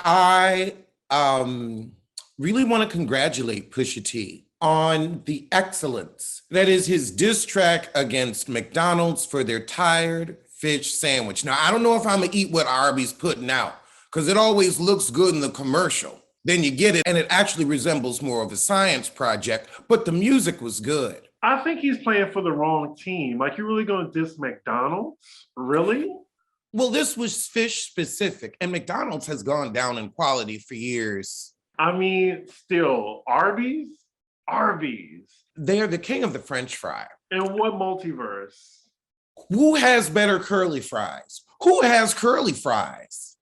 I really want to congratulate Pusha T on the excellence that is his diss track against McDonald's for their tired fish sandwich. Now, I don't know if I'm gonna eat what Arby's putting out because it always looks good in the commercial. Then you get it, and it actually resembles more of a science project, but the music was good. I think he's playing for the wrong team. Like, you're really going to diss McDonald's? Really? Well, this was fish specific, and McDonald's has gone down in quality for years. I mean, still, Arby's? Arby's. They are the king of the French fry. In what multiverse? Who has better curly fries? Who has curly fries?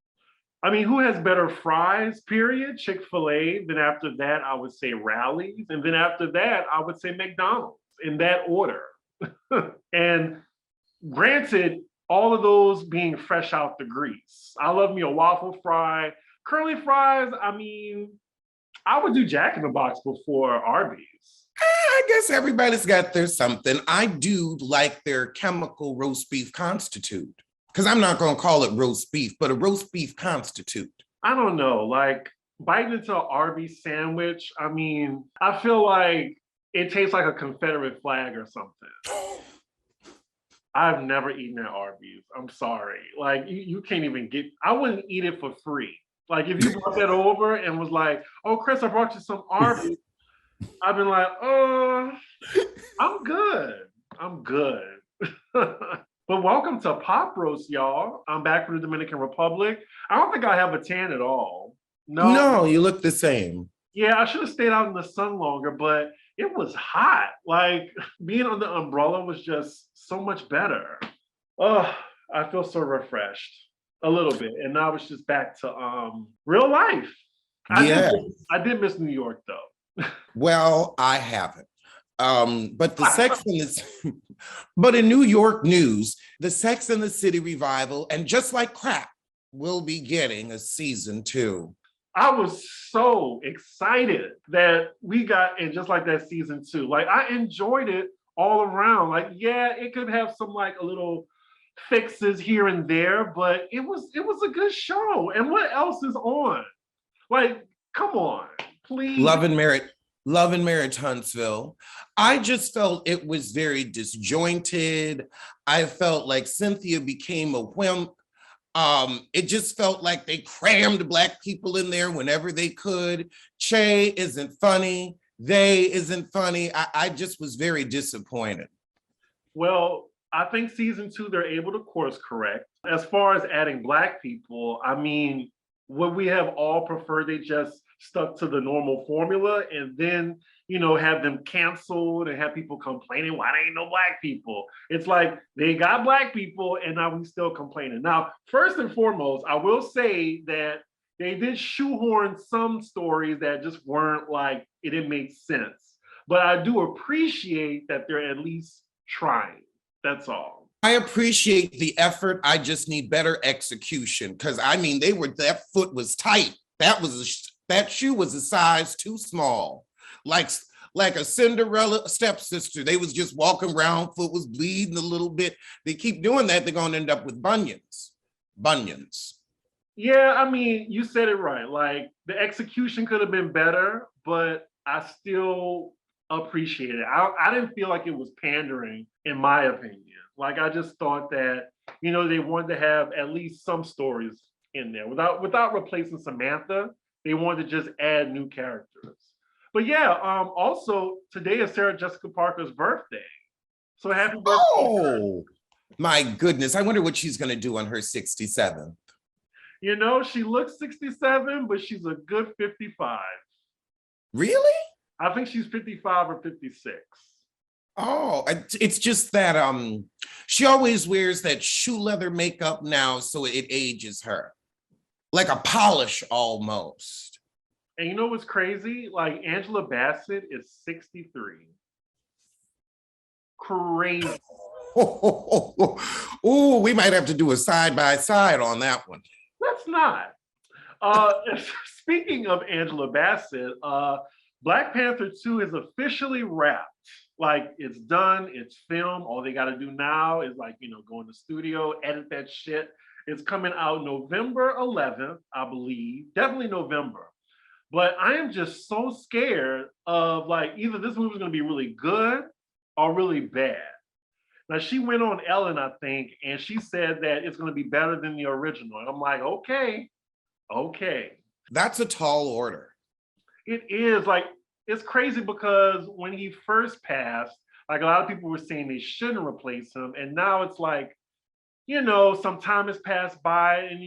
I mean, who has better fries, period? Chick-fil-A. Then after that, I would say Rally's. And then after that, I would say McDonald's in that order. And granted, all of those being fresh out the grease. I love me a waffle fry. Curly fries, I mean, I would do Jack in the Box before Arby's. I guess everybody's got their something. I do like their chemical roast beef constitute, because I'm not going to call it roast beef, but a roast beef constitute. I don't know, like biting into an Arby's sandwich, I mean, I feel like it tastes like a Confederate flag or something. I've never eaten at Arby's. I'm sorry. Like, you can't even get, I wouldn't eat it for free. Like, if you brought that over and was like, oh, Chris, I brought you some Arby's, I've been like, oh, I'm good. I'm good. But welcome to Pop Roast, y'all. I'm back from the Dominican Republic. I don't think I have a tan at all. No, you look the same. Yeah, I should have stayed out in the sun longer, but it was hot. Like, being on the umbrella was just so much better. Oh, I feel so refreshed a little bit. And now it's just back to real life. I did miss New York though. Well, I haven't. But the Sex in the but in New York news, the Sex and the City revival, and Just Like Crap, will be getting a season 2. I was so excited that we got in Just Like That season 2. Like, I enjoyed it all around. Like, yeah, it could have some like a little fixes here and there, but it was a good show. And what else is on? Like, come on, please. Love and Marriage Huntsville. I just felt it was very disjointed. I felt like Cynthia became a wimp. It just felt like they crammed Black people in there whenever they could. Che isn't funny. They isn't funny. I just was very disappointed. Well, I think season 2, they're able to course correct. As far as adding Black people, I mean, would we have all preferred they just stuck to the normal formula and then, you know, have them canceled and have people complaining, why there ain't no Black people? It's like, they got Black people and now we still complaining. Now, first and foremost, I will say that they did shoehorn some stories that just weren't like, it didn't make sense. But I do appreciate that they're at least trying. That's all. I appreciate the effort. I just need better execution. Because I mean, that foot was tight. That shoe was a size too small. Like a Cinderella stepsister. They was just walking around, foot was bleeding a little bit. They keep doing that, they're gonna end up with bunions. Yeah, I mean, you said it right. Like, the execution could have been better, but I still appreciate it. I didn't feel like it was pandering, in my opinion. Like, I just thought that, you know, they wanted to have at least some stories in there. Without replacing Samantha, they wanted to just add new characters. But yeah, also, today is Sarah Jessica Parker's birthday. So happy birthday. Oh, my goodness. I wonder what she's going to do on her 67th. You know, she looks 67, but she's a good 55. Really? I think she's 55 or 56. Oh, it's just that she always wears that shoe leather makeup now, so it ages her. Like a polish almost. And you know what's crazy? Like, Angela Bassett is 63. Crazy. Oh, we might have to do a side-by-side on that one. Let's not. Speaking of Angela Bassett, Black Panther 2 is officially wrapped. Like, it's done, it's filmed. All they got to do now is, like, you know, go in the studio, edit that shit, It's coming out November 11th, I believe. Definitely November. But I am just so scared of like either this movie's gonna be really good or really bad. Now she went on Ellen, I think, and she said that it's gonna be better than the original. And I'm like, okay, okay. That's a tall order. It is like it's crazy because when he first passed, like a lot of people were saying they shouldn't replace him, and now it's like, some time has passed by, and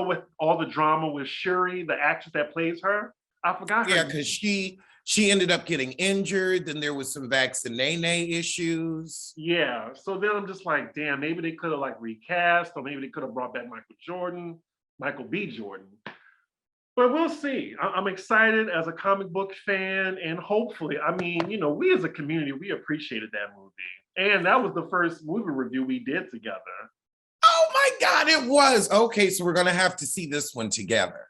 with all the drama with Shuri, the actress that plays her, I forgot her Yeah, name. because she ended up getting injured. Then there was some vaccine issues. Yeah, so then I'm just like, damn, maybe they could have like recast, or maybe they could have brought back Michael B. Jordan. But we'll see. I'm excited as a comic book fan, and hopefully, I mean, we as a community, we appreciated that movie. And that was the first movie review we did together. Oh my God, it was. Okay, so we're gonna have to see this one together.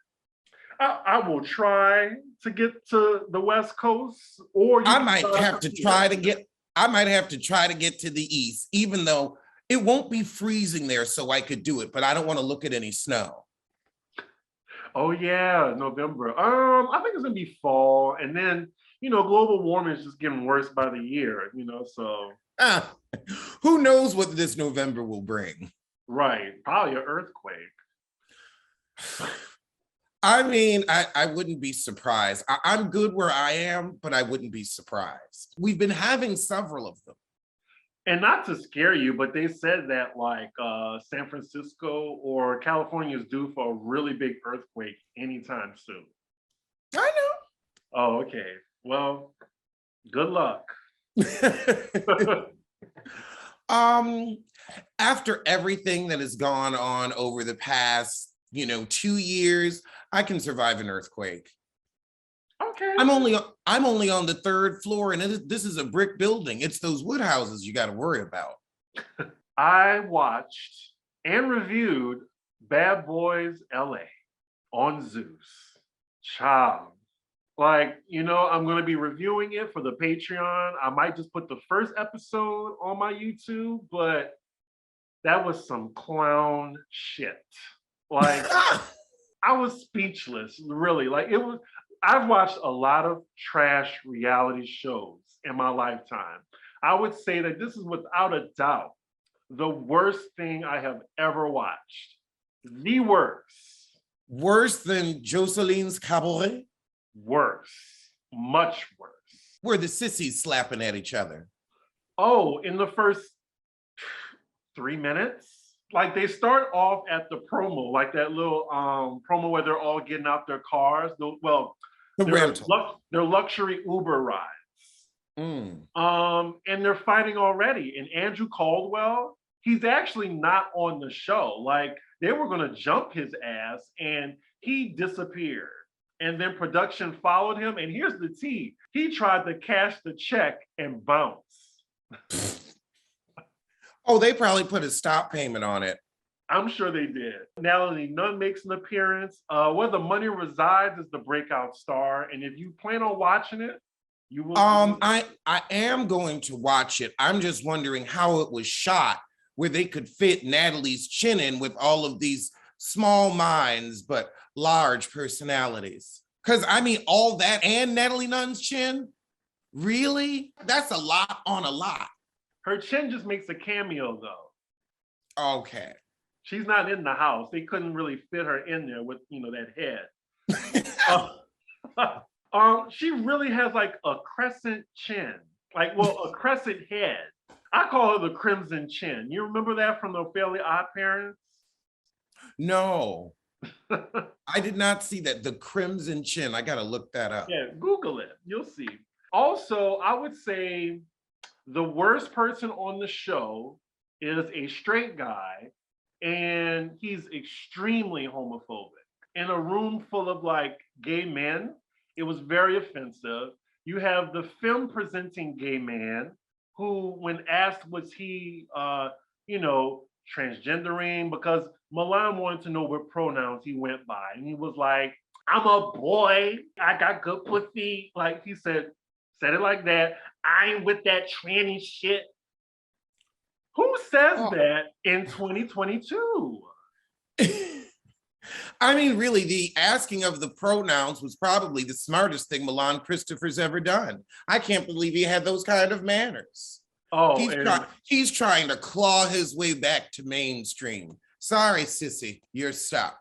I will try to get to the West Coast, or I might have to try to get to the East, even though it won't be freezing there, so I could do it, but I don't want to look at any snow. Oh yeah, November. I think it's gonna be fall, and then global warming is just getting worse by the year. So Who knows what this November will bring? Right, probably an earthquake. I mean, I wouldn't be surprised. I'm good where I am, but I wouldn't be surprised. We've been having several of them. And not to scare you, but they said that like San Francisco or California is due for a really big earthquake anytime soon. I know. Oh, okay. Well, good luck. After everything that has gone on over the past, 2 years, I can survive an earthquake. Okay. I'm only on the 3rd floor, and this is a brick building. It's those wood houses you got to worry about. I watched and reviewed Bad Boys LA on Zeus. Child. Like, I'm going to be reviewing it for the Patreon. I might just put the first episode on my YouTube, but that was some clown shit. Like, I was speechless, really. Like, I've watched a lot of trash reality shows in my lifetime. I would say that this is without a doubt the worst thing I have ever watched. The worst. Worse than Jocelyn's Cabaret? Worse. Much worse. Where the sissies slapping at each other. Oh, in the first 3 minutes? Like they start off at the promo, like that little promo where they're all getting out their cars. They're luxury Uber rides. And they're fighting already. And Andrew Caldwell, he's actually not on the show. Like they were gonna jump his ass and he disappeared. And then production followed him. And here's the tea. He tried to cash the check and bounce. Oh, they probably put a stop payment on it. I'm sure they did. Natalie Nunn makes an appearance. Where the Money Resides is the breakout star. And if you plan on watching it, you will. I am going to watch it. I'm just wondering how it was shot, where they could fit Natalie's chin in with all of these small minds, but large personalities. Because I mean, all that and Natalie Nunn's chin, really? That's a lot on a lot. Her chin just makes a cameo though. Okay. She's not in the house. They couldn't really fit her in there with, that head. She really has like a crescent chin, a crescent head. I call her the Crimson Chin. You remember that from the Fairly Odd Parents? No, I did not see that. The Crimson Chin. I got to look that up. Yeah, Google it. You'll see. Also, I would say the worst person on the show is a straight guy, and he's extremely homophobic. In a room full of gay men, it was very offensive. You have the film presenting gay man who, when asked was he, transgendering, because Milan wanted to know what pronouns he went by, and he was like, "I'm a boy. I got good pussy." Like he said it like that. I ain't with that tranny shit. Who says that in 2022? I mean, really, the asking of the pronouns was probably the smartest thing Milan Christopher's ever done. I can't believe he had those kind of manners. Oh, He's trying to claw his way back to mainstream. Sorry, sissy, you're stuck.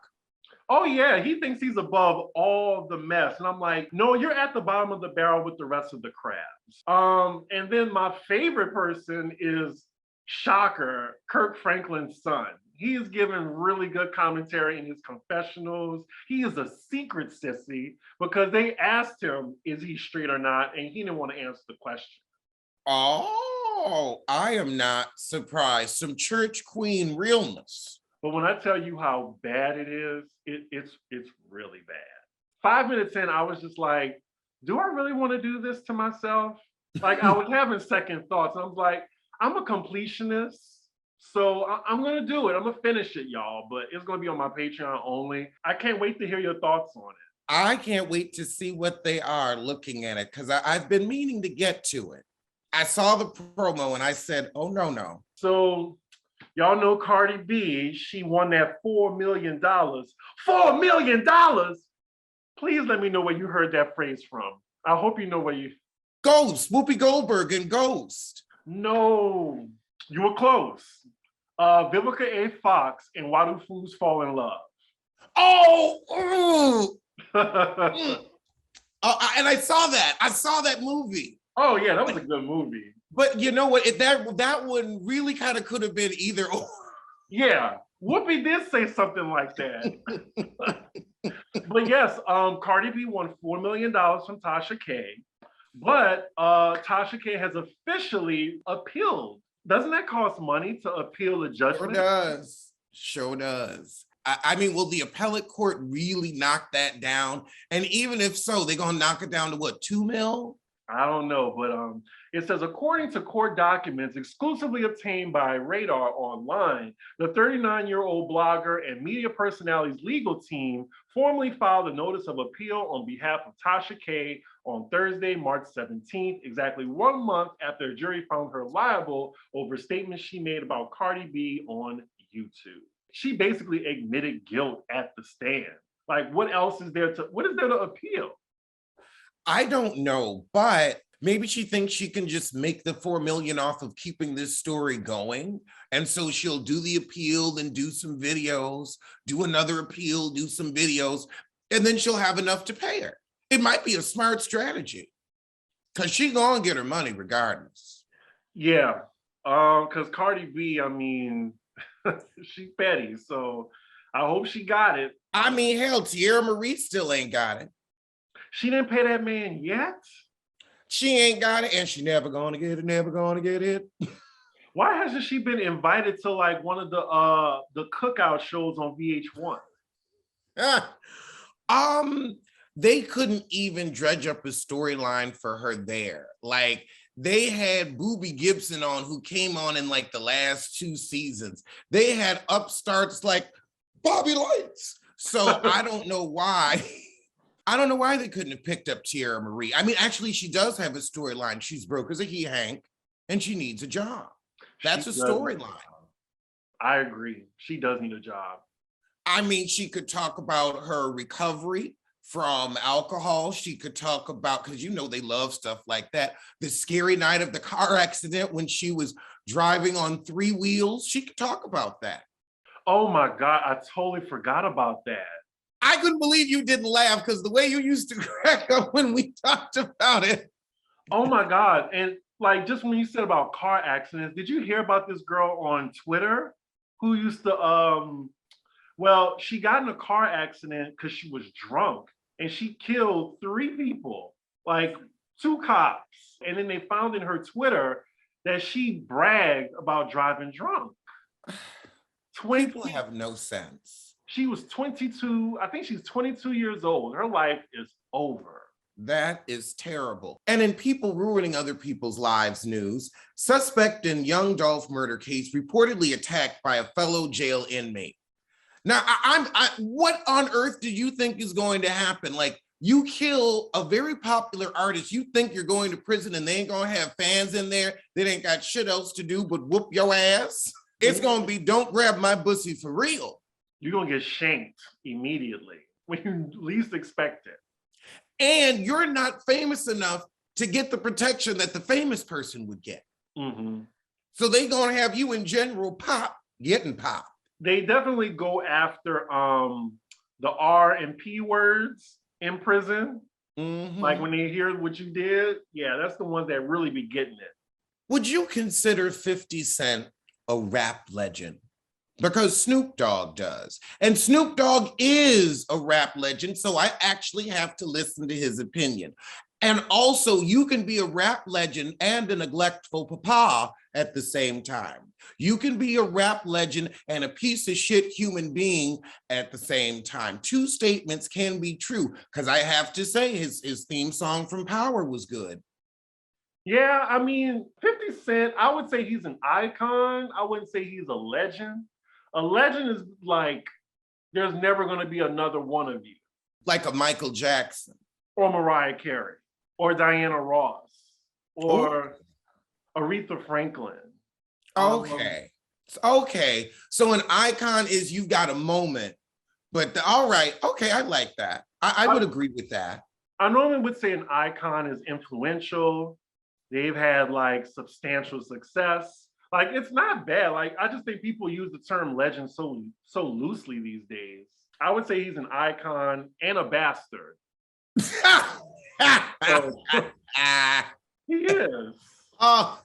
oh yeah, he thinks he's above all the mess. And I'm like, no, you're at the bottom of the barrel with the rest of the crabs. And then my favorite person is Shocker, Kirk Franklin's son. He is giving really good commentary in his confessionals. He is a secret sissy because they asked him, is he straight or not? And he didn't want to answer the question. Oh, I am not surprised. Some church queen realness. But when I tell you how bad it is, it's really bad. 5 minutes in, I was just like, do I really want to do this to myself? Like I was having second thoughts. I was like, I'm a completionist, so I'm gonna do it. I'm gonna finish it, y'all, but it's gonna be on my Patreon only. I can't wait to hear your thoughts on it. I can't wait to see what they are looking at it because I've been meaning to get to it. I saw the promo and I said, oh, no. So y'all know Cardi B, she won that $4 million. $4 million? Please let me know where you heard that phrase from. I hope you know where you... Ghost, Whoopi Goldberg and Ghost. No, you were close. Vivica A. Fox and Why Do Fools Fall in Love? Oh, and I saw that. I saw that movie. Oh yeah, that was a good movie. But you know what? That one really kind of could have been either or. Yeah, Whoopi did say something like that. But yes, Cardi B won $4 million from Tasha K. But Tasha K has officially appealed. Doesn't that cost money to appeal a judgment? Sure does. I mean, will the appellate court really knock that down? And even if so, they're gonna knock it down to what, 2 mil? I don't know, but it says, according to court documents exclusively obtained by Radar Online, the 39-year-old blogger and media personality's legal team formally filed a notice of appeal on behalf of Tasha K on Thursday, March 17th, exactly 1 month after a jury found her liable over statements she made about Cardi B on YouTube. She basically admitted guilt at the stand. Like, what is there to appeal? I don't know, but maybe she thinks she can just make the 4 million off of keeping this story going. And so she'll do the appeal, then do some videos, do another appeal, do some videos, and then she'll have enough to pay her. It might be a smart strategy because she's gonna get her money regardless. Yeah, because Cardi B, I mean, she's petty, so I hope she got it. I mean, hell, Tierra Marie still ain't got it. She didn't pay that man yet? She ain't got it, and she never gonna get it, never gonna get it. Why hasn't she been invited to like one of the cookout shows on VH1? They couldn't even dredge up a storyline for her there. Like, they had Boobie Gibson on, who came on in like the last 2 seasons. They had upstarts like Bobby Lights. So I don't know why. I don't know why they couldn't have picked up Tierra Marie. I mean, actually, she does have a storyline. She's broke as a he-hank, and she needs a job. That's a storyline. I agree. She does need a job. I mean, she could talk about her recovery from alcohol. She could talk about, because you know they love stuff like that, the scary night of the car accident when she was driving on 3 wheels. She could talk about that. Oh my God, I totally forgot about that. I couldn't believe you didn't laugh because the way you used to crack up when we talked about it. Oh my God. And like, just when you said about car accidents, did you hear about this girl on Twitter who used to, well, she got in a car accident because she was drunk and she killed 3 people, like 2 cops. And then they found in her Twitter that she bragged about driving drunk. People have no sense. She was 22. I think she's 22 years old. Her life is over. That is terrible. And in people ruining other people's lives news, suspect in young Dolph murder case reportedly attacked by a fellow jail inmate. Now, what on earth do you think is going to happen? Like, you kill a very popular artist, you think you're going to prison and they ain't gonna have fans in there that ain't got shit else to do but whoop your ass? It's gonna be, don't grab my pussy for real. you're gonna get shanked immediately when you least expect it. And you're not famous enough to get the protection that the famous person would get. Mm-hmm. So they're gonna have you in general getting popped. They definitely go after the R and P words in prison. Mm-hmm. Like when they hear what you did, yeah, that's the ones that really be getting it. Would you consider 50 Cent a rap legend? Because Snoop Dogg does. And Snoop Dogg is a rap legend, so I actually have to listen to his opinion. And also, you can be a rap legend and a neglectful papa at the same time. You can be a rap legend and a piece of shit human being at the same time. Two statements can be true, because I have to say his theme song from Power was good. Yeah, I mean, 50 Cent, I would say he's an icon. I wouldn't say he's a legend. A legend is like, there's never going to be another one of you. Like a Michael Jackson. Or Mariah Carey. Or Diana Ross. Or Aretha Franklin. Okay. Okay. So an icon is you've got a moment, but all right. Okay, I like that. I would agree with that. I normally would say an icon is influential. They've had like substantial success. Like it's not bad. Like I just think people use the term legend so loosely these days. I would say he's an icon and a bastard. So, he is. Oh.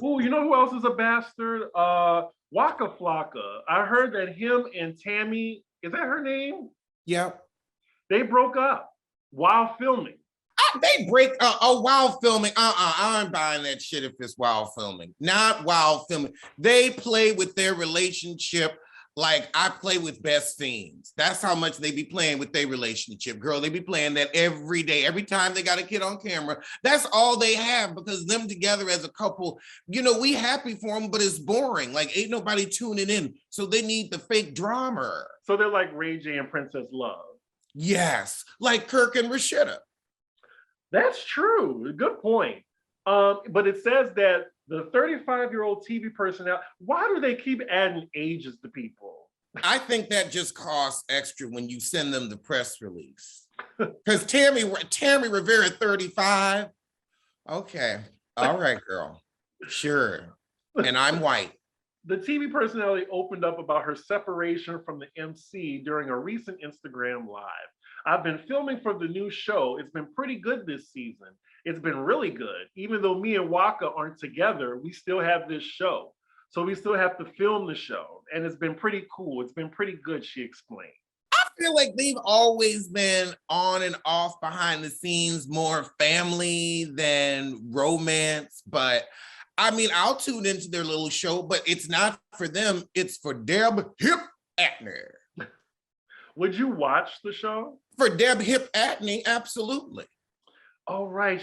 Ooh, you know who else is a bastard? Waka Flocka. I heard that him and Tammy, is that her name? Yep. They broke up while filming. They break while filming. I'm buying that shit if it's while filming. Not while filming. They play with their relationship like I play with best fiends. That's how much they be playing with their relationship, girl. They be playing that every day, every time they got a kid on camera. That's all they have, because them together as a couple, you know, we happy for them, but it's boring. Like ain't nobody tuning in. So they need the fake drama. So they're like Ray J and Princess Love. Yes, like Kirk and Rashida. That's true. Good point. But it says that the 35-year-old TV personality, why do they keep adding ages to people? I think that just costs extra when you send them the press release. Because Tammy Rivera, 35. Okay. All right, girl. Sure. And I'm white. The TV personality opened up about her separation from the MC during a recent Instagram Live. I've been filming for the new show. It's been pretty good this season. It's been really good. Even though me and Waka aren't together, we still have this show. So we still have to film the show. And it's been pretty cool. It's been pretty good, she explained. I feel like they've always been on and off behind the scenes, more family than romance. But I mean, I'll tune into their little show, but it's not for them. It's for Deb Hip Atner. Would you watch the show? For Deb Hip Atney, absolutely. Oh, right.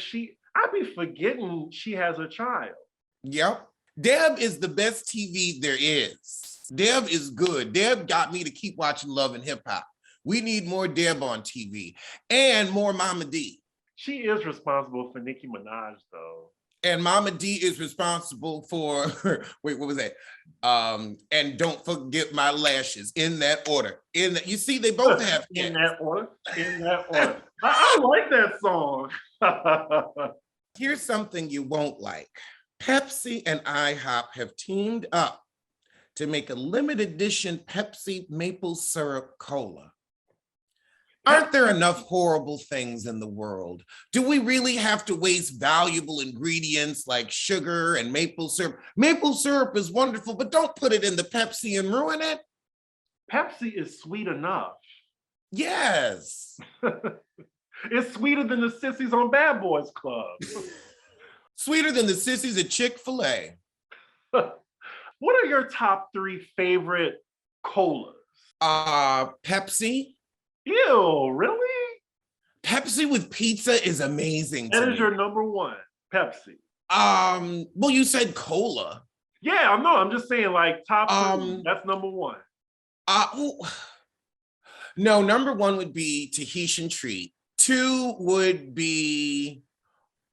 I be forgetting she has a child. Yep. Deb is the best TV there is. Deb is good. Deb got me to keep watching Love and Hip Hop. We need more Deb on TV and more Mama D. She is responsible for Nicki Minaj, though. And Mama D is responsible for, wait, what was that? And Don't Forget My Lashes, in that order. You see, they both have in that order. In that order. I like that song. Here's something you won't like. Pepsi and IHOP have teamed up to make a limited edition Pepsi maple syrup cola. Aren't there enough horrible things in the world? Do we really have to waste valuable ingredients like sugar and maple syrup? Maple syrup is wonderful, but don't put it in the Pepsi and ruin it. Pepsi is sweet enough. Yes. It's sweeter than the sissies on Bad Boys Club. Sweeter than the sissies at Chick-fil-A. What are your top 3 favorite colas? Pepsi. Ew, really? Pepsi with pizza is amazing. That is your number 1, Pepsi. Well, you said cola. Yeah, I know. I'm just saying, like, top 3, that's number 1. No, number 1 would be Tahitian Treat. 2 would be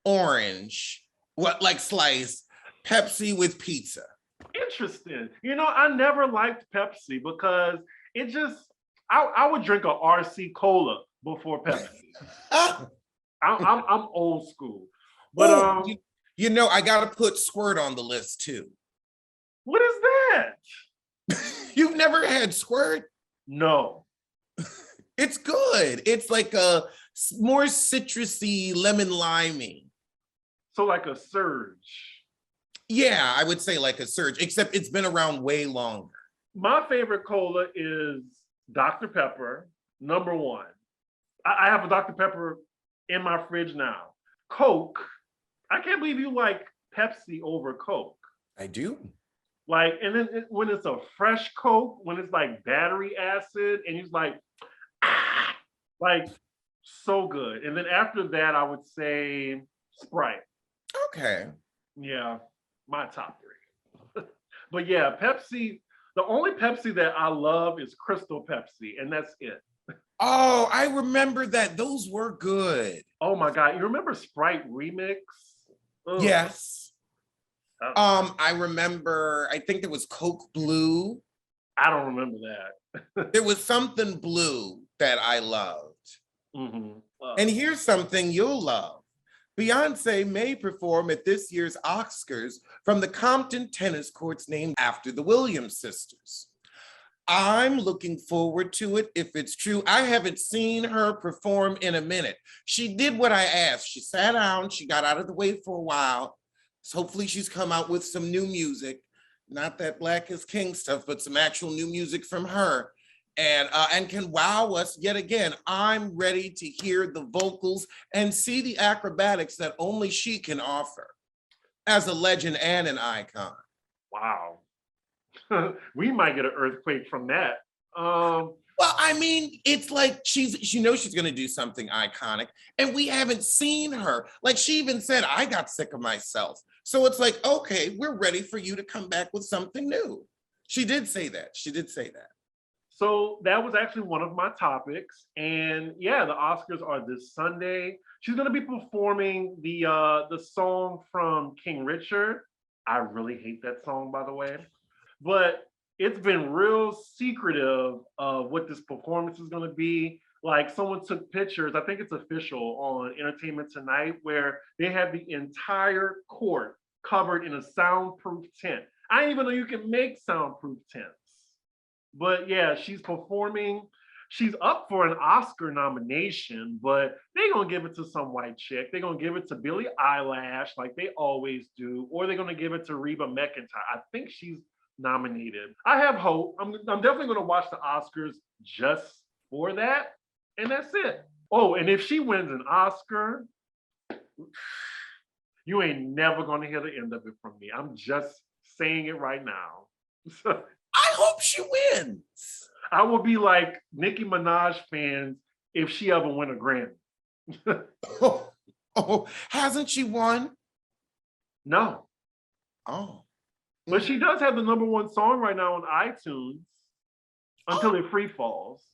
orange, like slice, Pepsi with pizza. Interesting. You know, I never liked Pepsi because it just, I would drink a RC Cola before Pepsi. I'm old school. But Oh, you know, I gotta put Squirt on the list too. what is that? You've never had Squirt? No. It's good. It's like a more citrusy, lemon limey. So like a Surge. Yeah, I would say like a Surge, except it's been around way longer. My favorite cola is Dr. Pepper, number one. I have a Dr. Pepper in my fridge now. Coke. I can't believe you like Pepsi over Coke. I do. Like, and then when it's a fresh Coke, when it's like battery acid, and it's like, ah, like so good. And then after that, I would say Sprite. Okay. Yeah, my top three. But yeah, Pepsi. The only Pepsi that I love is Crystal Pepsi, and that's it. Oh, I remember that. Those were good. Oh my God, you remember Sprite Remix? Ugh. Yes. I remember, I think there was Coke Blue. I don't remember that. There was something blue that I loved. Mm-hmm. And here's something you'll love. Beyonce may perform at this year's Oscars from the Compton tennis courts named after the Williams sisters. I'm looking forward to it if it's true. I haven't seen her perform in a minute. She did what I asked. She sat down, she got out of the way for a while. So hopefully she's come out with some new music, not that Black is King stuff, but some actual new music from her. And can wow us yet again. I'm ready to hear the vocals and see the acrobatics that only she can offer as a legend and an icon. Wow. We might get an earthquake from that. Well, I mean, it's like she knows she's going to do something iconic, and we haven't seen her. Like she even said, I got sick of myself. So it's like, okay, we're ready for you to come back with something new. She did say that. She did say that. So that was actually one of my topics. And yeah, the Oscars are this Sunday. She's going to be performing the song from King Richard. I really hate that song, by the way. But it's been real secretive of what this performance is going to be. Like someone took pictures, I think it's official on Entertainment Tonight, where they had the entire court covered in a soundproof tent. I didn't even know you can make soundproof tents. But yeah, she's performing. She's up for an Oscar nomination, but they're gonna give it to some white chick. They're gonna give it to Billie Eilish, like they always do, or they're gonna give it to Reba McEntire. I think she's nominated. I have hope. I'm definitely gonna watch the Oscars just for that, and that's it. Oh, and if she wins an Oscar, you ain't never gonna hear the end of it from me. I'm just saying it right now. I hope she wins. I will be like Nicki Minaj fans if she ever win a Grammy. Hasn't she won? No. Oh. But she does have the #1 song right now on iTunes until it free falls.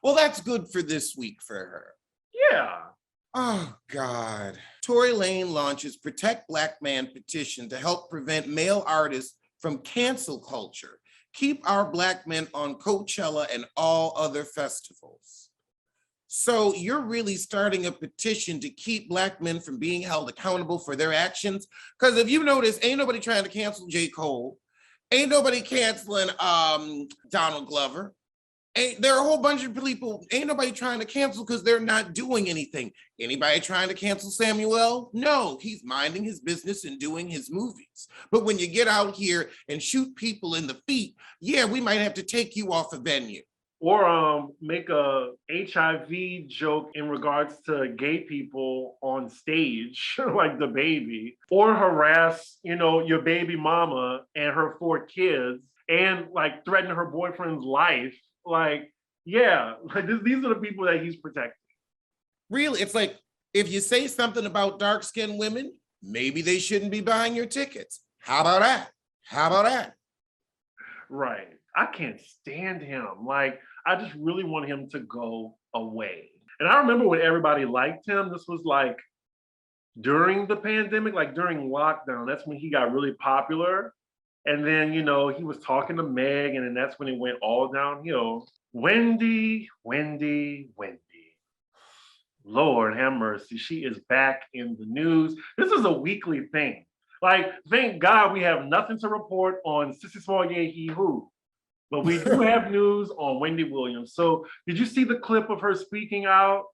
Well, that's good for this week for her. Yeah. Oh, God. Tory Lanez launches Protect Black Man petition to help prevent male artists from cancel culture. Keep our Black men on Coachella and all other festivals. So you're really starting a petition to keep Black men from being held accountable for their actions? Because if you notice, ain't nobody trying to cancel J. Cole. Ain't nobody canceling Donald Glover. There are a whole bunch of people, ain't nobody trying to cancel because they're not doing anything. Anybody trying to cancel Samuel? No, he's minding his business and doing his movies. But when you get out here and shoot people in the feet, yeah, we might have to take you off a venue. Or make a HIV joke in regards to gay people on stage, like the baby. Or harass, your baby mama and her 4 kids and like threaten her boyfriend's life. Like, yeah, these are the people that he's protecting. Really, it's like, if you say something about dark-skinned women, maybe they shouldn't be buying your tickets. How about that? How about that? Right. I can't stand him. Like, I just really want him to go away. And I remember when everybody liked him, this was like during the pandemic, like during lockdown, that's when he got really popular. And then, he was talking to Meg, and then that's when it went all downhill. Wendy, Wendy, Wendy. Lord have mercy. She is back in the news. This is a weekly thing. Like, thank God we have nothing to report on Sissy Small Yay He Who. But we do have news on Wendy Williams. So did you see the clip of her speaking out?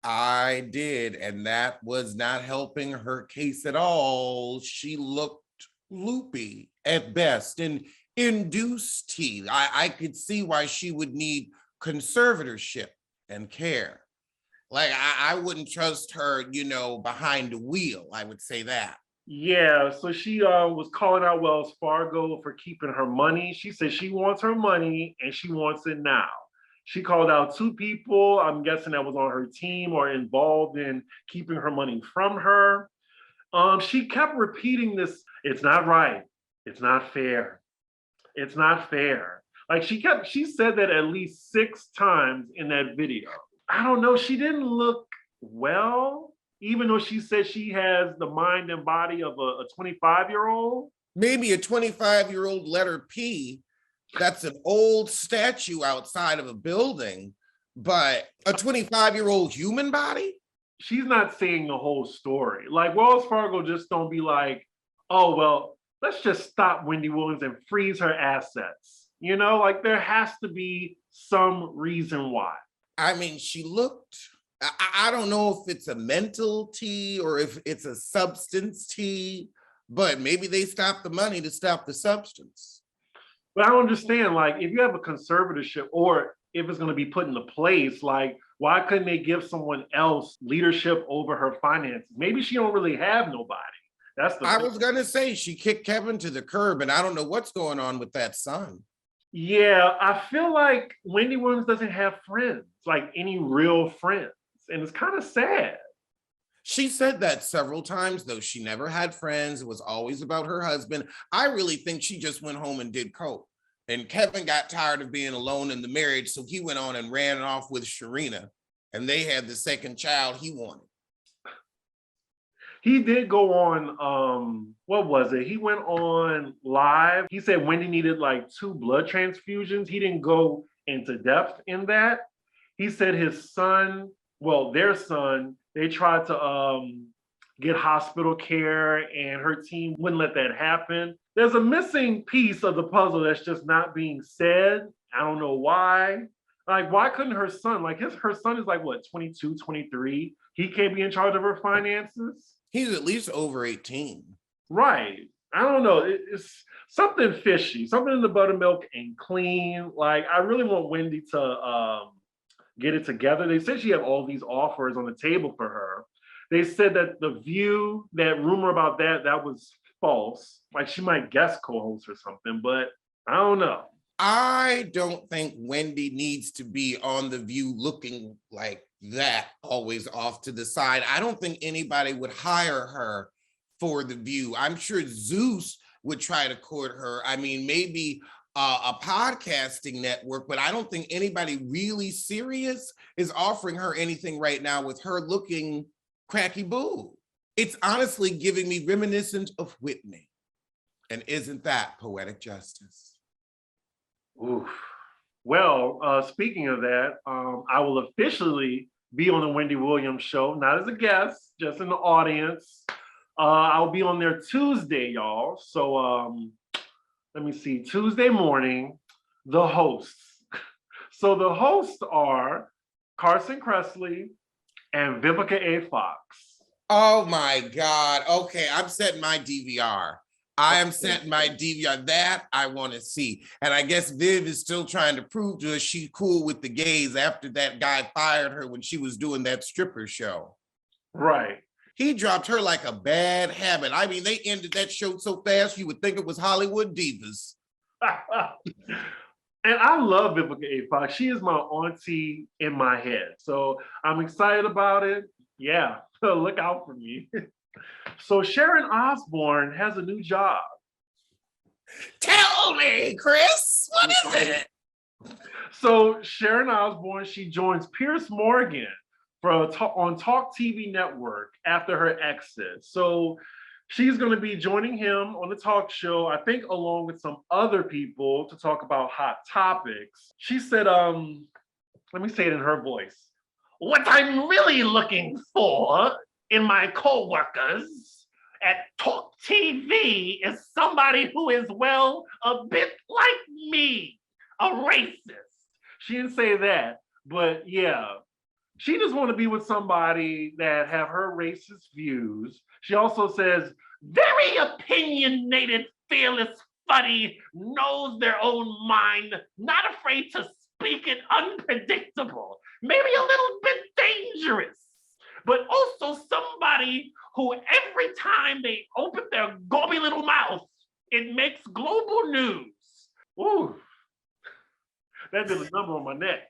I did, and that was not helping her case at all. She looked loopy at best and induced tea. I could see why she would need conservatorship and care. Like, I wouldn't trust her, behind the wheel. I would say that. Yeah, so she was calling out Wells Fargo for keeping her money. She said she wants her money and she wants it now. She called out two people, I'm guessing that was on her team or involved in keeping her money from her. She kept repeating this, it's not right, it's not fair, it's not fair. Like she said that at least 6 times in that video. I don't know, she didn't look well, even though she said she has the mind and body of a 25-year-old. Maybe a 25-year-old letter P. That's an old statue outside of a building, but a 25-year-old human body? She's not saying the whole story. Like, Wells Fargo just don't be like, oh, well, let's just stop Wendy Williams and freeze her assets. Like, there has to be some reason why. I mean, she looked, I don't know if it's a mental tea or if it's a substance tea, but maybe they stopped the money to stop the substance. But I don't understand, like, if you have a conservatorship or if it's going to be put into place, like, why couldn't they give someone else leadership over her finances? Maybe she don't really have nobody. I was going to say she kicked Kevin to the curb, and I don't know what's going on with that son. Yeah, I feel like Wendy Williams doesn't have friends, like any real friends. And it's kind of sad. She said that several times, though. She never had friends. It was always about her husband. I really think she just went home and did coke. And Kevin got tired of being alone in the marriage, so he went on and ran off with Sharina. And they had the second child he wanted. He did go on, what was it? He went on live. He said Wendy needed like 2 blood transfusions. He didn't go into depth in that. He said his son, well, their son, they tried to get hospital care and her team wouldn't let that happen. There's a missing piece of the puzzle that's just not being said. I don't know why. Like, why couldn't her son, like her son is like, what, 22, 23? He can't be in charge of her finances? He's at least over 18. Right. I don't know. It's something fishy. Something in the buttermilk ain't clean. Like, I really want Wendy to get it together. They said she had all these offers on the table for her. They said that The View, that rumor about that was false. Like, she might guest co-host or something, but I don't know. I don't think Wendy needs to be on The View looking like that, always off to the side. I don't think anybody would hire her for The View. I'm sure Zeus would try to court her. I mean, maybe a podcasting network, but I don't think anybody really serious is offering her anything right now with her looking cracky boo. It's honestly giving me reminiscent of Whitney. And isn't that poetic justice? Oof. Well, speaking of that, I will officially be on the Wendy Williams show, not as a guest, just in the audience. I'll be on there Tuesday, y'all. So let me see, Tuesday morning, the hosts. So the hosts are Carson Kressley and Vivica A. Fox. Oh my God. Okay, I'm setting my DVR. I am setting my DVR. That I want to see. And I guess Viv is still trying to prove to us she's cool with the gays after that guy fired her when she was doing that stripper show. Right. He dropped her like a bad habit. I mean, they ended that show so fast, you would think it was Hollywood Divas. And I love Vivica A. Fox. She is my auntie in my head. So I'm excited about it. Yeah, look out for me. So Sharon Osbourne has a new job. Tell me, Chris, what is it? So Sharon Osbourne, she joins Piers Morgan on Talk TV Network after her exit. So She's going to be joining him on the talk show, I think along with some other people to talk about hot topics. She said, let me say it in her voice. What I'm really looking for in my co-workers at Talk TV is somebody who is, well, a bit like me, a racist. She didn't say that, but yeah. She just want to be with somebody that have her racist views. She also says, very opinionated, fearless, funny, knows their own mind, not afraid to speak it, unpredictable, maybe a little bit dangerous, but also somebody who every time they open their gobby little mouth, it makes global news. Ooh, that did a number on my neck.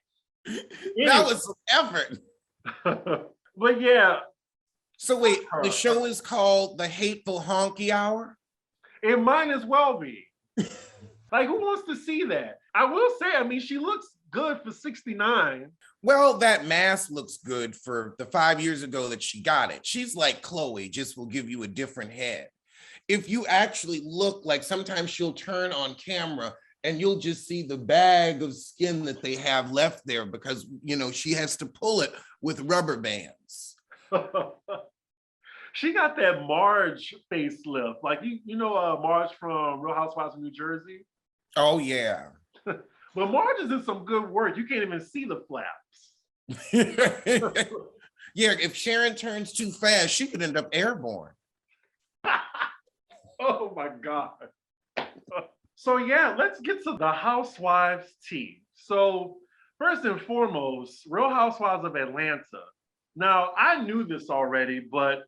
That was some effort. But yeah. So wait, the show is called The Hateful Honky Hour? It might as well be. Like, who wants to see that? I will say, I mean, she looks good for 69. Well, that mask looks good for the 5 years ago that she got it. She's like Chloe, just will give you a different head. If you actually look, like sometimes she'll turn on camera and you'll just see the bag of skin that they have left there because, you know, she has to pull it with rubber bands. She got that Marge facelift. Like, you know Marge from Real Housewives of New Jersey? Oh, yeah. But Marge is in some good work. You can't even see the flaps. Yeah, if Sharon turns too fast, she could end up airborne. Oh, my God. So yeah, let's get to the Housewives tea. So first and foremost, Real Housewives of Atlanta. Now, I knew this already, but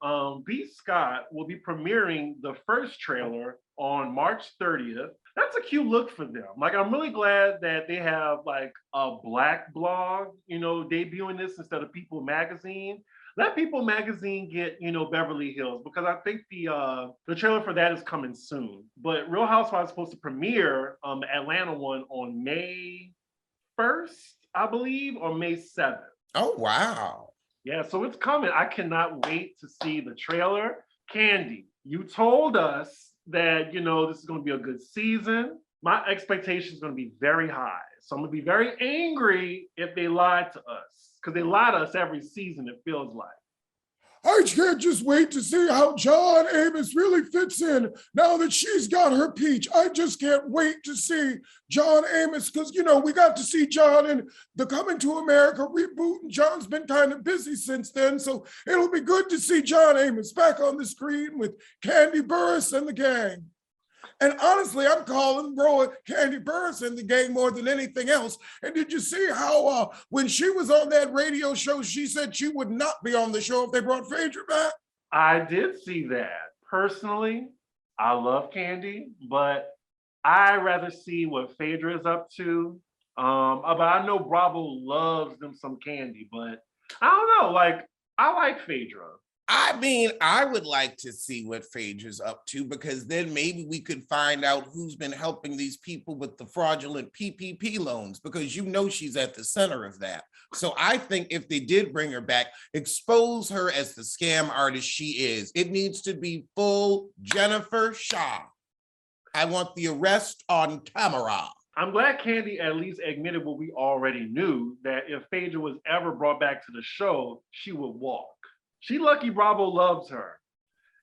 B. Scott will be premiering the first trailer on March 30th. That's a cute look for them. Like, I'm really glad that they have like a Black blog, you know, debuting this instead of People Magazine. Let People Magazine get, you know, Beverly Hills, because I think the trailer for that is coming soon. But Real Housewives is supposed to premiere the Atlanta one on May 1st, I believe, or May 7th. Oh, wow. Yeah, so it's coming. I cannot wait to see the trailer. Candy, you told us that, you know, this is going to be a good season. My expectation is going to be very high. So I'm going to be very angry if they lied to us, because they lie to us every season, it feels like. I can't just wait to see how John Amos really fits in now that she's got her peach. I just can't wait to see John Amos because, you know, we got to see John in the Coming to America reboot, and John's been kind of busy since then. So it'll be good to see John Amos back on the screen with Candy Burris and the gang. And honestly, I'm calling Candy Burris in the gang more than anything else. And did you see how when she was on that radio show, she said she would not be on the show if they brought Phaedra back? I did see that. Personally, I love Candy, but I rather see what Phaedra is up to. But I know Bravo loves them some Candy, but I don't know. Like, I like Phaedra. I mean, I would like to see what Phaedra's up to, because then maybe we could find out who's been helping these people with the fraudulent PPP loans, because you know she's at the center of that. So I think if they did bring her back, expose her as the scam artist she is. It needs to be full Jennifer Shaw. I want the arrest on camera. I'm glad Candy at least admitted what we already knew, that if Phaedra was ever brought back to the show, she would walk. She lucky Bravo loves her.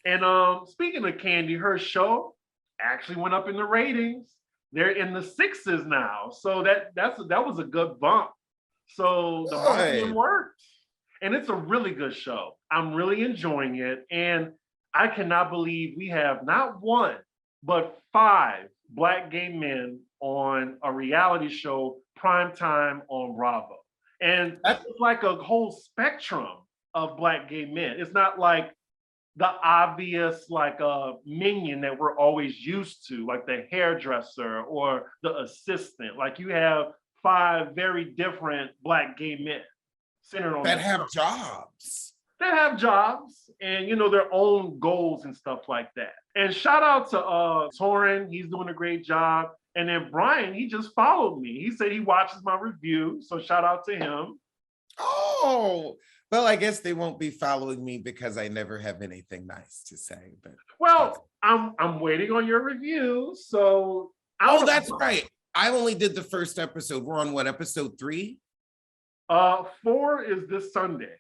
And speaking of Candy, her show actually went up in the ratings. They're in the 6s now. So that was a good bump. So the marketing worked. And it's a really good show. I'm really enjoying it. And I cannot believe we have not one, but 5 Black gay men on a reality show, primetime on Bravo. And that's like a whole spectrum of Black gay men. It's not like the obvious like minion that we're always used to, like the hairdresser or the assistant. Like, you have 5 very different Black gay men centered on that have jobs. That have jobs and, you know, their own goals and stuff like that. And shout out to Torin, he's doing a great job. And then Brian, he just followed me. He said he watches my review, so shout out to him. Oh, Well, I guess they won't be following me because I never have anything nice to say. But Well, I'm waiting on your review, so I don't oh, know. that's right. I only did the first episode. We're on what, episode 3? 4 is this Sunday.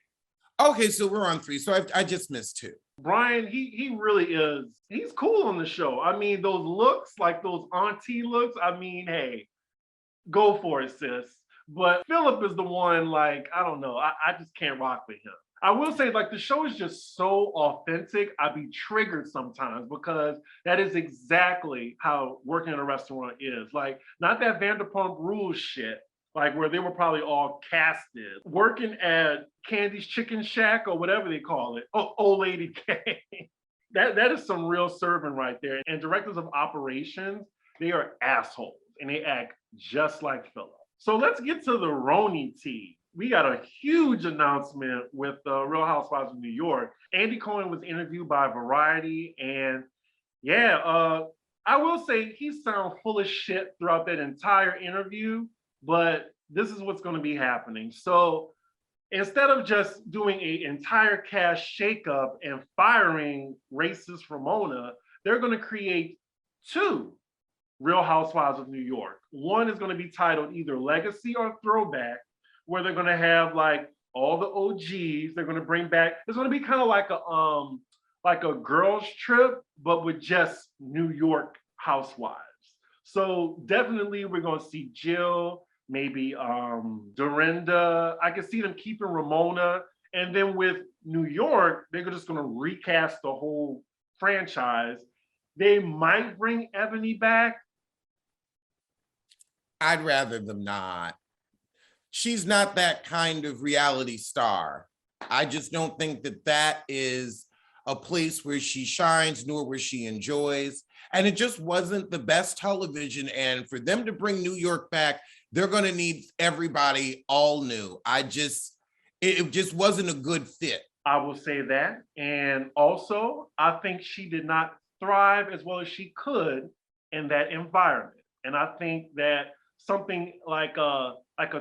Okay, so we're on 3. So I just missed 2. Brian, he really is. He's cool on the show. I mean, those looks, like those auntie looks. I mean, hey, go for it, sis. But Philip is the one, like, I don't know. I just can't rock with him. I will say, like, the show is just so authentic. I'd be triggered sometimes because that is exactly how working in a restaurant is. Like, not that Vanderpump Rules shit, like where they were probably all casted. Working at Candy's Chicken Shack or whatever they call it, Old Lady K. That is some real serving right there. And directors of operations, they are assholes and they act just like Philip. So let's get to the RHONY tea. We got a huge announcement with the Real Housewives of New York. Andy Cohen was interviewed by Variety, and yeah, I will say he sounded full of shit throughout that entire interview, but this is what's going to be happening. So instead of just doing an entire cast shakeup and firing racist Ramona, they're going to create 2 Real Housewives of New York. One is going to be titled either Legacy or Throwback, where they're going to have like all the OGs. They're going to bring back. It's going to be kind of like a girls trip, but with just New York housewives. So definitely we're going to see Jill, maybe Dorinda. I can see them keeping Ramona, and then with New York, they're just going to recast the whole franchise. They might bring Ebony back. I'd rather them not. She's not that kind of reality star. I just don't think that is a place where she shines, nor where she enjoys. And it just wasn't the best television. And for them to bring New York back, they're going to need everybody all new. It just wasn't a good fit. I will say that. And also, I think she did not thrive as well as she could in that environment. And I think that something like a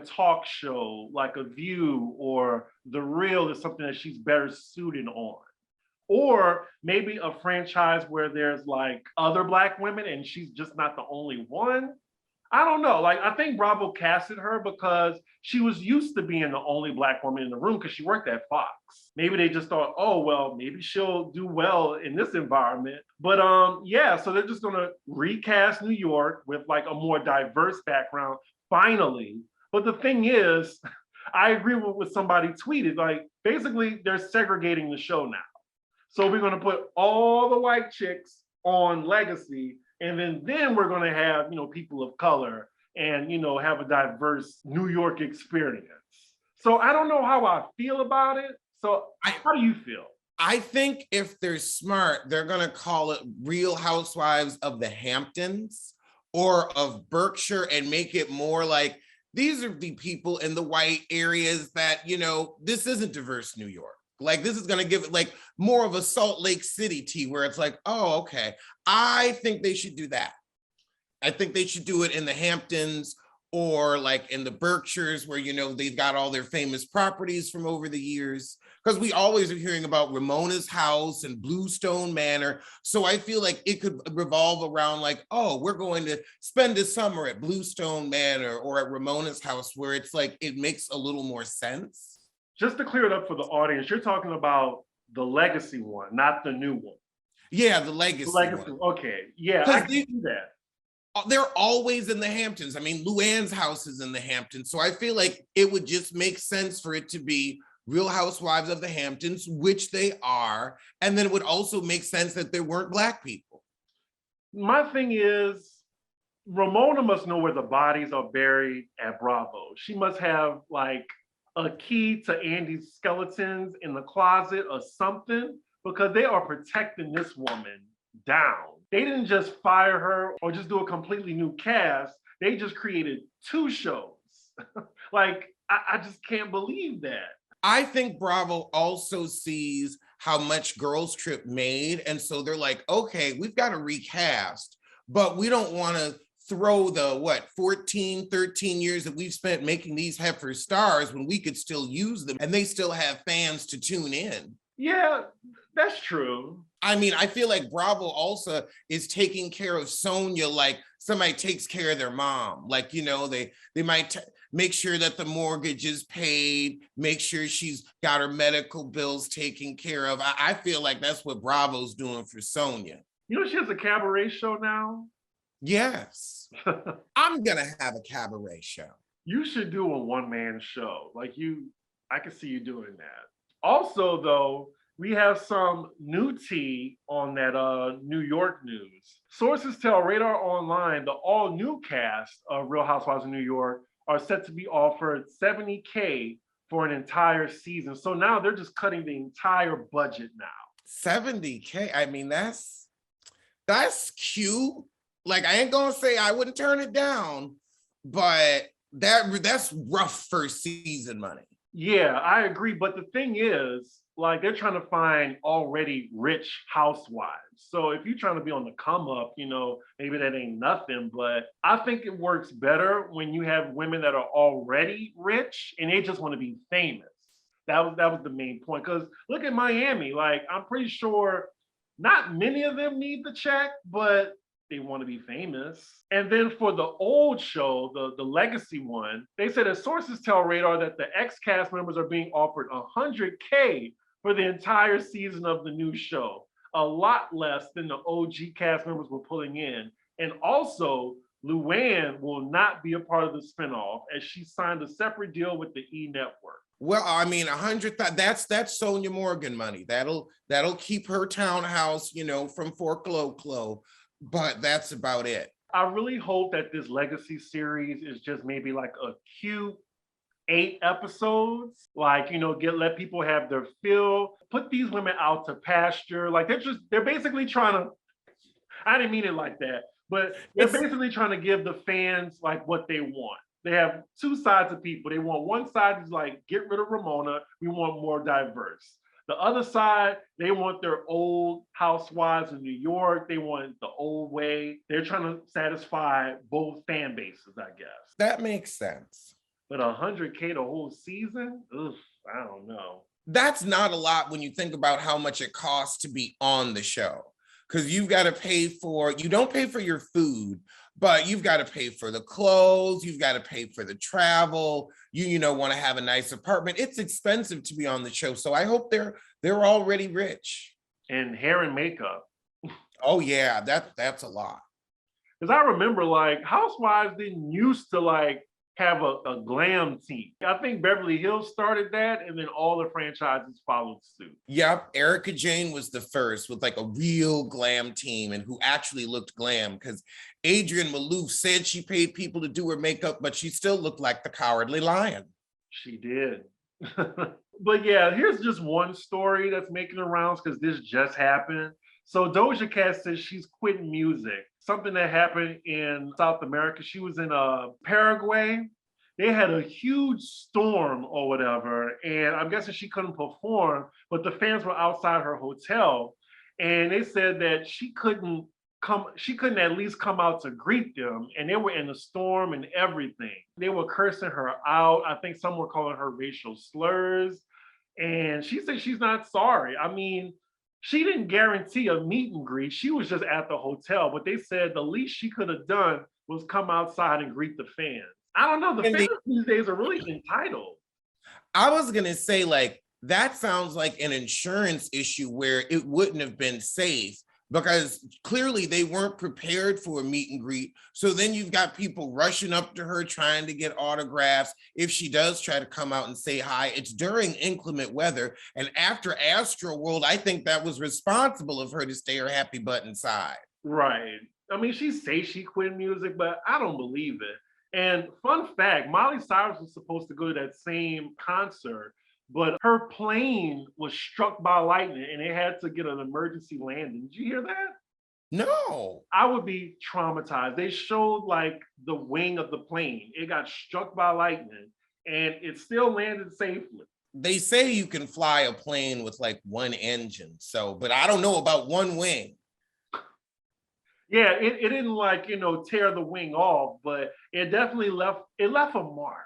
talk show, like a View or The Real is something that she's better suited on. Or maybe a franchise where there's like other Black women and she's just not the only one. I don't know. Like, I think Bravo casted her because she was used to being the only Black woman in the room because she worked at Fox. Maybe they just thought, oh, well, maybe she'll do well in this environment. But yeah, so they're just gonna recast New York with like a more diverse background, finally. But the thing is, I agree with what somebody tweeted, like basically they're segregating the show now. So we're gonna put all the white chicks on Legacy, and then we're going to have, people of color and, have a diverse New York experience. So I don't know how I feel about it. So how do you feel? I think if they're smart, they're going to call it Real Housewives of the Hamptons or of Berkshire and make it more like these are the people in the white areas that, this isn't diverse New York. Like, this is going to give it like more of a Salt Lake City tea where it's like, oh, okay. I think they should do that. I think they should do it in the Hamptons or like in the Berkshires where, they've got all their famous properties from over the years. Because we always are hearing about Ramona's house and Bluestone Manor. So I feel like it could revolve around like, oh, we're going to spend a summer at Bluestone Manor or at Ramona's house where it's like, it makes a little more sense. Just to clear it up for the audience, you're talking about the Legacy one, not the new one. Yeah, the Legacy one. Okay, yeah, I can see that. They're always in the Hamptons. I mean, Luann's house is in the Hamptons. So I feel like it would just make sense for it to be Real Housewives of the Hamptons, which they are. And then it would also make sense that there weren't Black people. My thing is, Ramona must know where the bodies are buried at Bravo. She must have like a key to Andy's skeletons in the closet or something, because they are protecting this woman down. They didn't just fire her or just do a completely new cast. They just created 2 shows. Like, I just can't believe that. I think Bravo also sees how much Girls Trip made. And so they're like, okay, we've got to recast, but we don't want to throw the 14, 13 years that we've spent making these heifers stars when we could still use them and they still have fans to tune in. Yeah, that's true. I mean, I feel like Bravo also is taking care of Sonia like somebody takes care of their mom. Like, you know, they might make sure that the mortgage is paid, make sure she's got her medical bills taken care of. I feel like that's what Bravo's doing for Sonia. You know, she has a cabaret show now. Yes. I'm gonna have a cabaret show. You should do a one-man show. I can see you doing that. Also, though, we have some new tea on that New York news. Sources tell Radar Online the all-new cast of Real Housewives of New York are set to be offered $70K for an entire season. So now they're just cutting the entire budget now. $70K. I mean, that's cute. Like, I ain't gonna say I wouldn't turn it down, but that's rough first season money. Yeah, I agree. But the thing is, like, they're trying to find already rich housewives. So if you're trying to be on the come up, you know, maybe that ain't nothing. But I think it works better when you have women that are already rich and they just want to be famous. That was the main point. Because look at Miami. Like, I'm pretty sure not many of them need the check, but they want to be famous. And then for the old show, the legacy one, they said that sources tell Radar that the ex-cast members are being offered $100K for the entire season of the new show, a lot less than the OG cast members were pulling in. And also, Luann will not be a part of the spinoff as she signed a separate deal with the E! Network. Well, I mean, 100,000, that's Sonia Morgan money. That'll keep her townhouse, you know, from foreclosure, but that's about it. I really hope that this legacy series is just maybe like a cute 8 episodes, like, you know, let people have their fill, put these women out to pasture. Like, they're basically trying to, I didn't mean it like that, but they're basically trying to give the fans like what they want. They have two sides of people. They want one side is like, get rid of Ramona. We want more diverse. The other side, they want their old housewives in New York. They want the old way. They're trying to satisfy both fan bases, I guess. That makes sense. But $100K the whole season? Ugh, I don't know. That's not a lot when you think about how much it costs to be on the show. Because you've got to pay for, you don't pay for your food, but you've got to pay for the clothes, you've got to pay for the travel, you know, want to have a nice apartment. It's expensive to be on the show. So I hope they're already rich. And hair and makeup. Oh yeah, that's a lot. Because I remember like Housewives didn't used to like have a glam team. I think Beverly Hills started that and then all the franchises followed suit. Yep, Erica Jane was the first with like a real glam team and who actually looked glam because Adrienne Maloof said she paid people to do her makeup, but she still looked like the Cowardly Lion. She did. But yeah, here's just one story that's making the rounds because this just happened. So Doja Cat says she's quitting music. Something that happened in South America. She was in Paraguay. They had a huge storm or whatever, and I'm guessing she couldn't perform, but the fans were outside her hotel, and they said that she couldn't at least come out to greet them, and they were in a storm and everything. They were cursing her out. I think some were calling her racial slurs, and she said she's not sorry. I mean, she didn't guarantee a meet and greet. She was just at the hotel, but they said the least she could have done was come outside and greet the fans. I don't know, the fans these days are really entitled. I was gonna say, like, that sounds like an insurance issue where it wouldn't have been safe because clearly they weren't prepared for a meet and greet. So then you've got people rushing up to her trying to get autographs. If she does try to come out and say hi, it's during inclement weather. And after Astroworld, I think that was responsible of her to stay her happy butt inside. Right. I mean, she says she quit music, but I don't believe it. And fun fact, Miley Cyrus was supposed to go to that same concert, but her plane was struck by lightning and they had to get an emergency landing. Did you hear that? No. I would be traumatized. They showed like the wing of the plane. It got struck by lightning and it still landed safely. They say you can fly a plane with like one engine. So, but I don't know about one wing. Yeah, it didn't like, tear the wing off, but it definitely left a mark.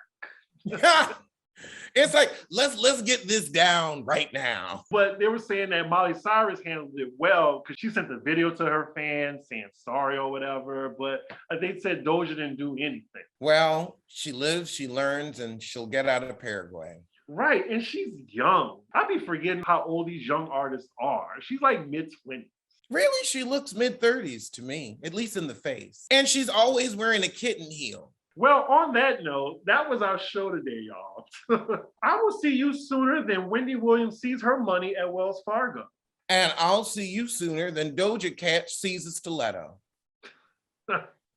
It's like, let's get this down right now. But they were saying that Miley Cyrus handled it well because she sent the video to her fans saying sorry or whatever. But they said Doja didn't do anything. Well, she lives, she learns, and she'll get out of Paraguay. Right, and she's young. I be forgetting how old these young artists are. She's like mid-20s. Really, she looks mid-30s to me, at least in the face. And she's always wearing a kitten heel. Well, on that note, that was our show today, y'all. I will see you sooner than Wendy Williams sees her money at Wells Fargo. And I'll see you sooner than Doja Cat sees a stiletto.